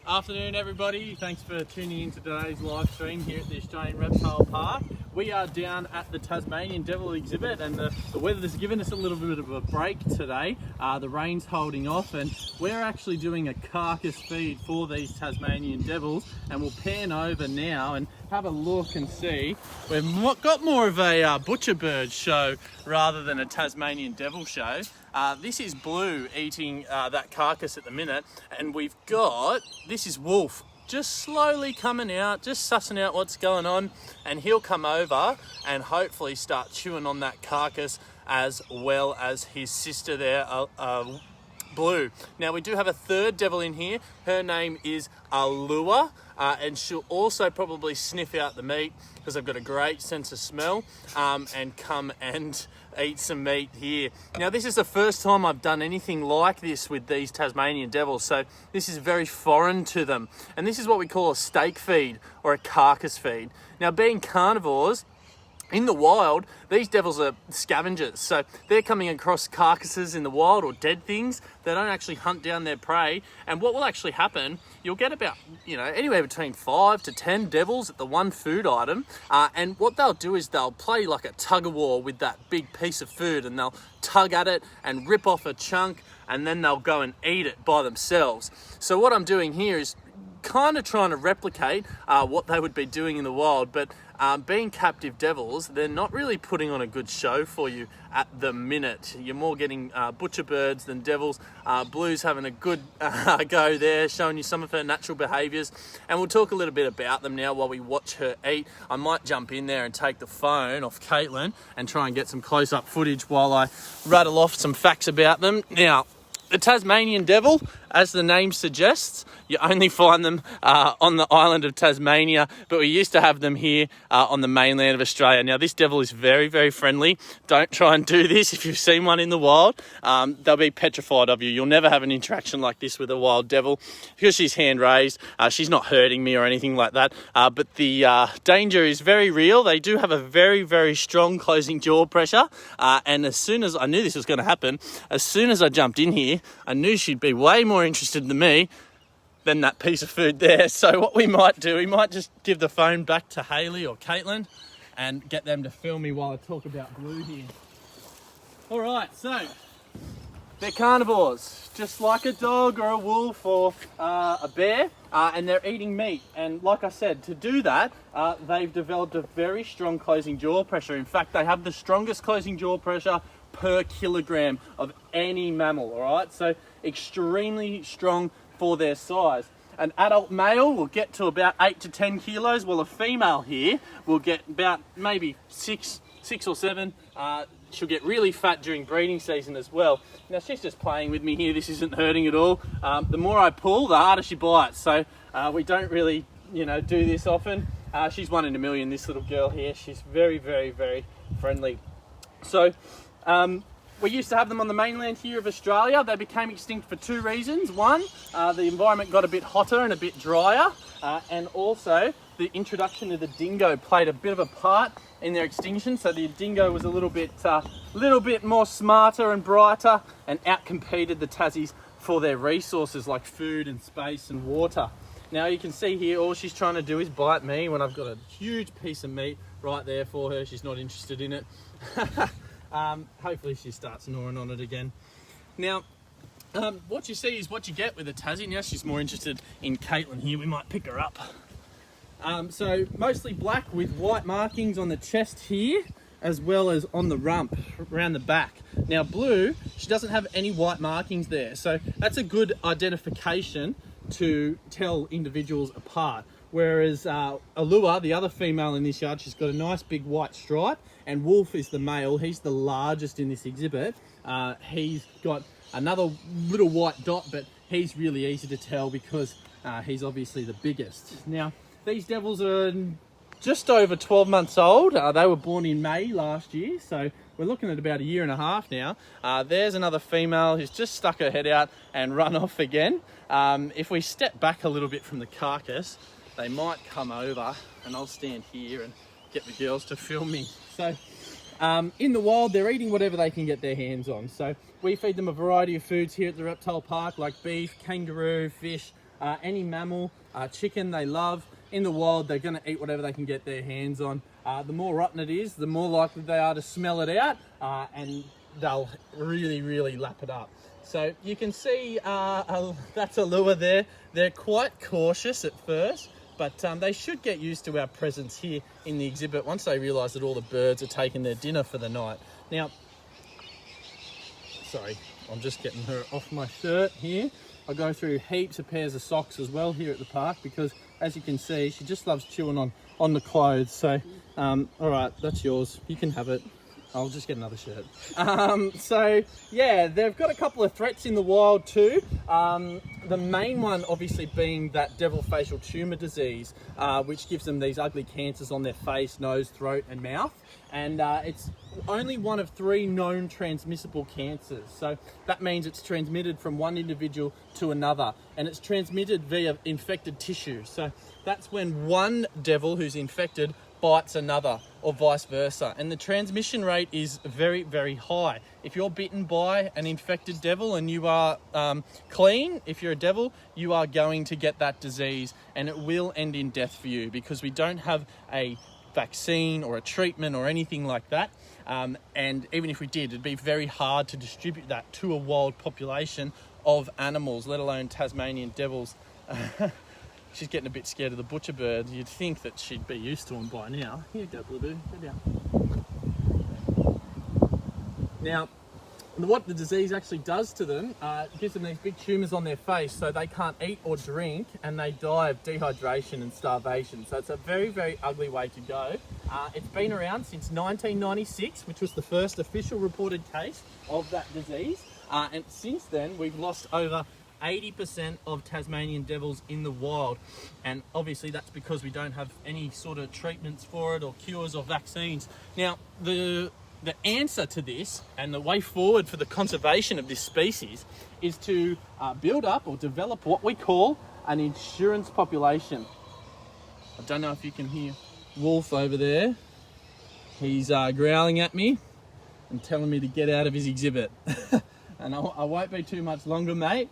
Afternoon everybody, thanks for tuning in to today's live stream here at the Australian Reptile Park. We are down at the Tasmanian Devil exhibit and the weather has given us a little bit of a break today. The rain's holding off and we're actually doing a carcass feed for these Tasmanian Devils, and we'll pan over now and have a look and see. We've got more of a butcher bird show rather than a Tasmanian Devil show. This is Blue eating that carcass at the minute, and we've got, this is Wolf, just slowly coming out, just sussing out what's going on, and he'll come over and hopefully start chewing on that carcass as well as his sister there, Blue. Now we do have a third devil in here. Her name is Allure, and she'll also probably sniff out the meat because I've got a great sense of smell, and come and eat some meat here. Now this is the first time I've done anything like this with these Tasmanian Devils, so this is very foreign to them, and this is what we call a steak feed or a carcass feed. Now being carnivores, in the wild, these devils are scavengers, so they're coming across carcasses in the wild or dead things. They don't actually hunt down their prey, and what will actually happen, you'll get about, anywhere between 5 to 10 devils at the one food item, and what they'll do is they'll play like a tug-of-war with that big piece of food, and they'll tug at it and rip off a chunk, and then they'll go and eat it by themselves. So what I'm doing here is kind of trying to replicate what they would be doing in the wild, but being captive devils, they're not really putting on a good show for you at the minute. You're more getting butcher birds than devils. Blue's having a good go there, showing you some of her natural behaviours, and we'll talk a little bit about them now while we watch her eat. I might jump in there and take the phone off Caitlin and try and get some close-up footage while I rattle off some facts about them. Now, the Tasmanian Devil, as the name suggests, you only find them on the island of Tasmania, but we used to have them here on the mainland of Australia. Now, this devil is very, very friendly. Don't try and do this if you've seen one in the wild. They'll be petrified of you. You'll never have an interaction like this with a wild devil because she's hand-raised. She's not hurting me or anything like that, but the danger is very real. They do have a very, very strong closing jaw pressure, and as soon as I knew this was going to happen, as soon as I jumped in here, I knew she'd be way more interested than me than that piece of food there. So what we might do, we might just give the phone back to Haley or Caitlin and get them to film me while I talk about Blue here. All right, so they're carnivores, just like a dog or a wolf or a bear, and they're eating meat. And like I said, to do that, they've developed a very strong closing jaw pressure. In fact, they have the strongest closing jaw pressure per kilogram of any mammal, all right? So extremely strong for their size. An adult male will get to about 8 to 10 kilos, while a female here will get about maybe 6 or 7. She'll get really fat during breeding season as well. Now she's just playing with me here. This isn't hurting at all. The more I pull, the harder she bites. So we don't really, do this often. She's one in a million, this little girl here. She's very, very, very friendly. So we used to have them on the mainland here of Australia. They became extinct for 2 reasons. One, the environment got a bit hotter and a bit drier, and also the introduction of the dingo played a bit of a part in their extinction. So the dingo was a little bit more smarter and brighter and outcompeted the Tassies for their resources like food and space and water. Now you can see here, all she's trying to do is bite me when I've got a huge piece of meat right there for her. She's not interested in it. Hopefully she starts gnawing on it again. Now, what you see is what you get with a Tassie. Now she's more interested in Caitlin here. We might pick her up. So mostly black with white markings on the chest here, as well as on the rump, around the back. Now Blue, she doesn't have any white markings there. So that's a good identification to tell individuals apart. Whereas Allure, the other female in this yard, she's got a nice big white stripe, and Wolf is the male. He's the largest in this exhibit. He's got another little white dot, but he's really easy to tell because he's obviously the biggest. Now, these devils are just over 12 months old. They were born in May last year, so we're looking at about 1.5 years now. There's another female who's just stuck her head out and run off again. If we step back a little bit from the carcass, they might come over, and I'll stand here and get the girls to film me. So in the wild, they're eating whatever they can get their hands on. So we feed them a variety of foods here at the Reptile Park, like beef, kangaroo, fish, any mammal, chicken they love. In the wild, they're going to eat whatever they can get their hands on. The more rotten it is, the more likely they are to smell it out, and they'll really lap it up. So you can see that's a lure there. They're quite cautious at first, but they should get used to our presence here in the exhibit once they realise that all the birds are taking their dinner for the night. Now, sorry, I'm just getting her off my shirt here. I go through heaps of pairs of socks as well here at the park because, as you can see, she just loves chewing on the clothes. So, all right, that's yours. You can have it. I'll just get another shirt. So, yeah, they've got a couple of threats in the wild too. The main one obviously being that devil facial tumour disease, which gives them these ugly cancers on their face, nose, throat and mouth. And it's only one of 3 known transmissible cancers. So that means it's transmitted from one individual to another, and it's transmitted via infected tissue. So that's when one devil who's infected bites another, or vice versa. And the transmission rate is very high. If you're bitten by an infected devil and you are clean, if you're a devil, you are going to get that disease, and it will end in death for you because we don't have a vaccine or a treatment or anything like that. And even if we did, it'd be very hard to distribute that to a wild population of animals, let alone Tasmanian devils. She's getting a bit scared of the butcher bird. You'd think that she'd be used to them by now. Here you go, Blueboo. Go down. Now, what the disease actually does to them, it gives them these big tumours on their face so they can't eat or drink, and they die of dehydration and starvation. So it's a very ugly way to go. It's been around since 1996, which was the first official reported case of that disease. And since then, we've lost over 80% of Tasmanian devils in the wild, and obviously that's because we don't have any sort of treatments for it or cures or vaccines. Now the answer to this and the way forward for the conservation of this species is to build up or develop what we call an insurance population. I don't know if you can hear Wolf over there. He's growling at me and telling me to get out of his exhibit. And I won't be too much longer, mate.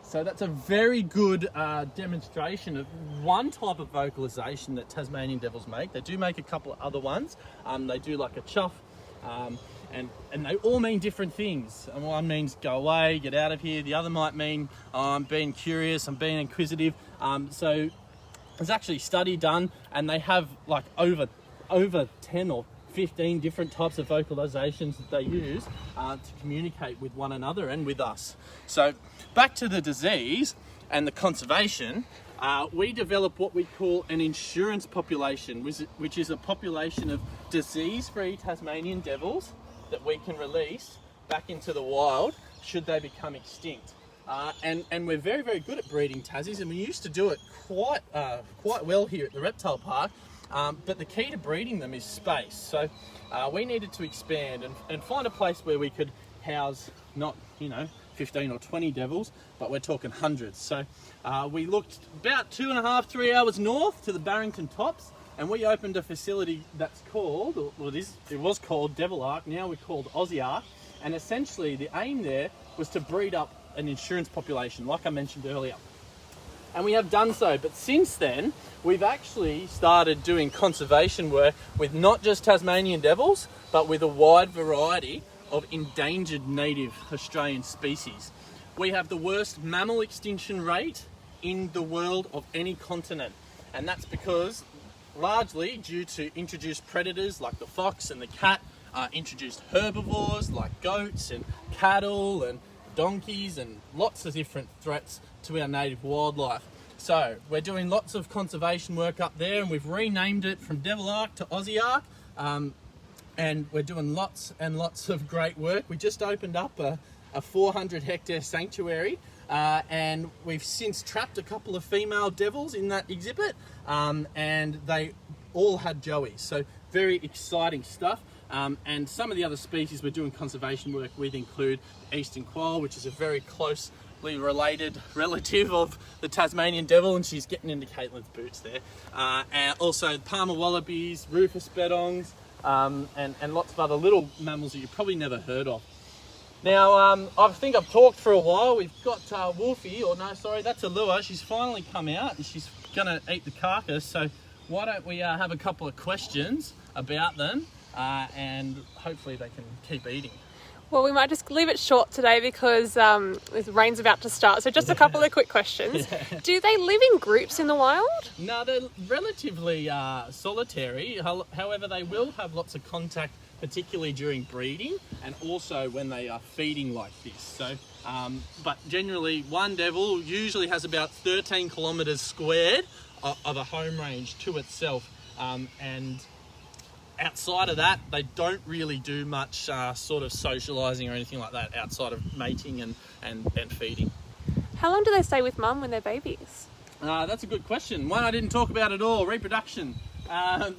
So that's a very good demonstration of one type of vocalization that Tasmanian devils make. They do make a couple of other ones. They do like a chuff, and they all mean different things. And one means go away, get out of here. The other might mean I'm being curious, I'm being inquisitive. So there's actually a study done, and they have like over 10 or 15 different types of vocalizations that they use to communicate with one another and with us. So back to the disease and the conservation, we develop what we call an insurance population, which is a population of disease-free Tasmanian devils that we can release back into the wild should they become extinct. And we're very good at breeding Tassies, and we used to do it quite well here at the Reptile Park. But the key to breeding them is space. So we needed to expand and find a place where we could house not, 15 or 20 devils, but we're talking hundreds. So we looked about 2.5-3 hours north to the Barrington Tops, and we opened a facility that's called, it was called Devil Ark, now we're called Aussie Ark. And essentially the aim there was to breed up an insurance population, like I mentioned earlier. And we have done so, but since then, we've actually started doing conservation work with not just Tasmanian devils, but with a wide variety of endangered native Australian species. We have the worst mammal extinction rate in the world of any continent, and that's because, largely due to introduced predators like the fox and the cat, introduced herbivores like goats and cattle and donkeys, and lots of different threats to our native wildlife. So we're doing lots of conservation work up there, and we've renamed it from Devil Ark to Aussie Ark, and we're doing lots and lots of great work. We just opened up a 400 hectare sanctuary, and we've since trapped a couple of female devils in that exhibit, and they all had joeys, so very exciting stuff. And some of the other species we're doing conservation work with include eastern koala, which is a very closely related relative of the Tasmanian devil, and she's getting into Caitlin's boots there. And also Palmer wallabies, rufous bedongs, and lots of other little mammals that you've probably never heard of. Now, I think I've talked for a while. We've got Wolfie, or no, sorry, that's Allure. She's finally come out and she's gonna eat the carcass. So why don't we have a couple of questions about them and hopefully they can keep eating. Well, we might just leave it short today because the rain's about to start. So just a couple of quick questions. Yeah. Do they live in groups in the wild? No, they're relatively solitary. However, they will have lots of contact, particularly during breeding and also when they are feeding like this. So, but generally, one devil usually has about 13 kilometres squared of a home range to itself, and outside of that, they don't really do much sort of socialising or anything like that outside of mating and feeding. How long do they stay with mum when they're babies? That's a good question. One I didn't talk about at all, reproduction.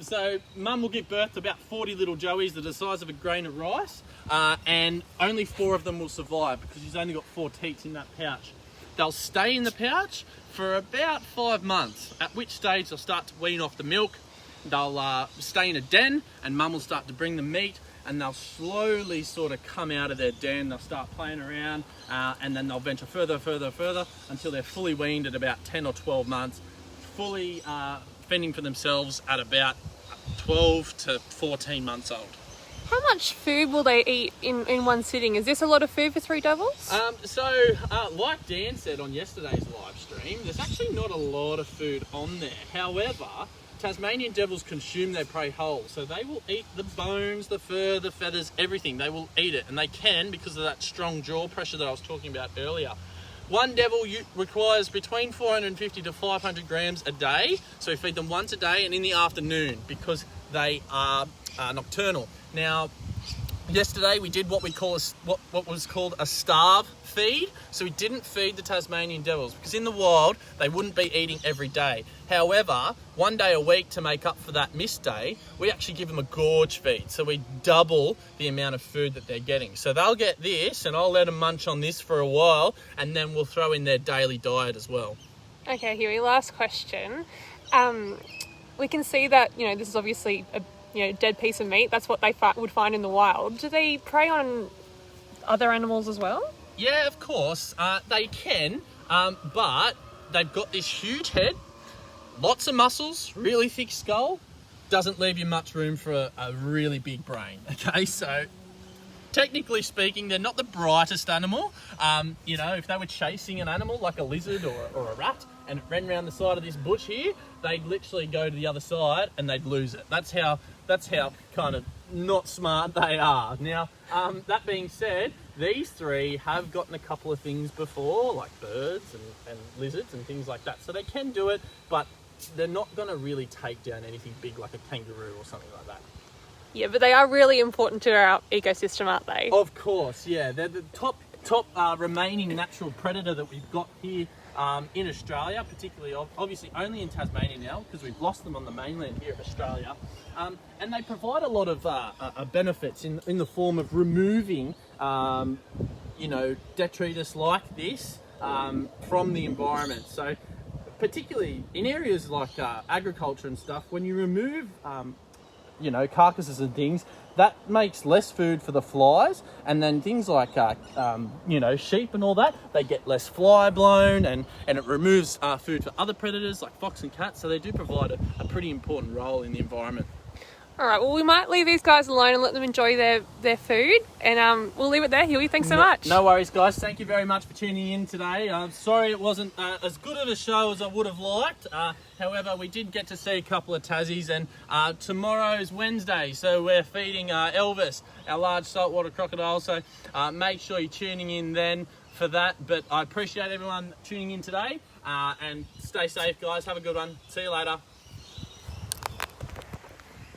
So mum will give birth to about 40 little joeys that are the size of a grain of rice, and only 4 of them will survive because she's only got 4 teats in that pouch. They'll stay in the pouch for about 5 months, at which stage they'll start to wean off the milk. They'll stay in a den and mum will start to bring them meat, and they'll slowly sort of come out of their den. They'll start playing around and then they'll venture further until they're fully weaned at about 10 or 12 months, fully fending for themselves at about 12 to 14 months old. How much food will they eat in one sitting? Is this a lot of food for 3 devils? Like Dan said on yesterday's live stream, there's actually not a lot of food on there. However, Tasmanian devils consume their prey whole, so they will eat the bones, the fur, the feathers, everything. They will eat it, and they can because of that strong jaw pressure that I was talking about earlier. One devil requires between 450 to 500 grams a day, so we feed them once a day and in the afternoon because they are nocturnal. Now, yesterday we did what was called a starve feed, so we didn't feed the Tasmanian devils because in the wild they wouldn't be eating every day. However, one day a week to make up for that missed day, we actually give them a gorge feed, so we double the amount of food that they're getting. So they'll get this, and I'll let them munch on this for a while, and then we'll throw in their daily diet as well. Okay, Huey, last question. We can see that, this is obviously a dead piece of meat. That's what they would find in the wild. Do they prey on other animals as well? Yeah, of course. They can, but they've got this huge head, lots of muscles, really thick skull, doesn't leave you much room for a really big brain. Okay, so technically speaking, they're not the brightest animal. If they were chasing an animal like a lizard or a rat and it ran around the side of this bush here, they'd literally go to the other side and they'd lose it. That's how kind of not smart they are. Now, that being said, these 3 have gotten a couple of things before, like birds and lizards and things like that. So they can do it, but they're not going to really take down anything big like a kangaroo or something like that. Yeah, but they are really important to our ecosystem, aren't they? Of course, yeah. They're the top remaining natural predator that we've got here in Australia, particularly obviously only in Tasmania now because we've lost them on the mainland here of Australia. And they provide a lot of benefits in the form of removing, detritus like this from the environment. So particularly in areas like agriculture and stuff, when you remove carcasses and things, that makes less food for the flies, and then things like sheep and all that, they get less fly blown, and it removes food for other predators like fox and cats, so they do provide a pretty important role in the environment. All right, well, we might leave these guys alone and let them enjoy their food, and we'll leave it there. Huey, thanks so much. No worries, guys. Thank you very much for tuning in today. I'm sorry it wasn't as good of a show as I would have liked. However, we did get to see a couple of Tassies, and tomorrow's Wednesday, so we're feeding Elvis, our large saltwater crocodile, so make sure you're tuning in then for that. But I appreciate everyone tuning in today, and stay safe, guys. Have a good one. See you later.